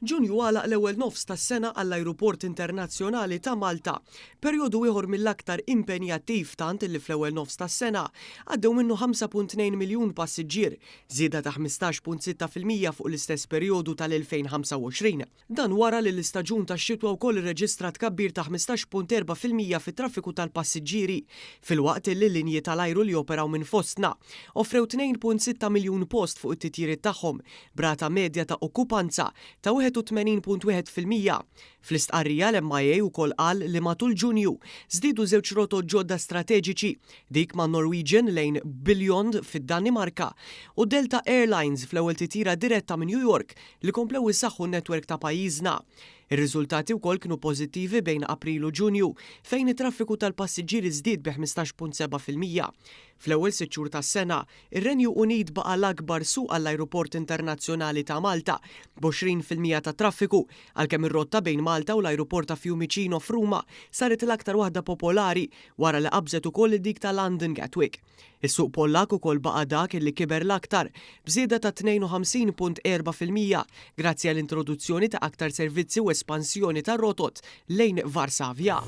Ġunju għalaq l-ewwel nofs tas-sena għall-Ajruport Internazzjonali ta' Malta, perjodu ieħor mill-aktar impenjattiv tant illi fl-ewwel nofs tas-sena għaddew minnu 5.2 miljun passiġġier, żieda ta' 15.6% fuq l-istess perjodu tal-2025. Dan wara li l-istaġun tax-xitwa wkoll irreġistra tkabbir ta' 15.4% fit-traffiku tal-passiġġieri, filwaqt li l-linji tal-ajru li operaw minn fostna offrew 2.6 miljun post fuq it-titjiriet tagħhom, brata medja ta' okkupanza ta' 81.1%. Fl-istqarrija l-MIA wkoll qal li matul Ġunju żdiedu żewġ rotot ġodda strateġiċi, dik ma' Norwegian lejn Billund fid-Danimarka u Delta Airlines fl-ewwel titjira diretta minn New York li komplew isaħħu n-netwerk ta' pajjiżna. Ir-riżultati wkoll kienu pożittivi bejn April u Ġunju fejn it-traffiku tal-passiġġieri żdied bi 15.7%. Fl-ewwel 6 xhur tas-sena, ir-Renju Unit baqa' l-akbar suq għall-Ajruport Internazzjonali ta' Malta b'20% ta' traffiku, għalkemm ir-rotta bejn Malta u l-Ajruport ta' Fiumicino f'Ruma saret l-aktar waħda popolari wara li qabżet ukoll dik ta' London Gatwick. Is-suq Pollak ukoll baqa' dak li kiber l-aktar b'żieda ta' 52.4% grazzi għall-introduzzjoni ta' aktar servizzi u espansjoni tar rotot lejn Varsavja.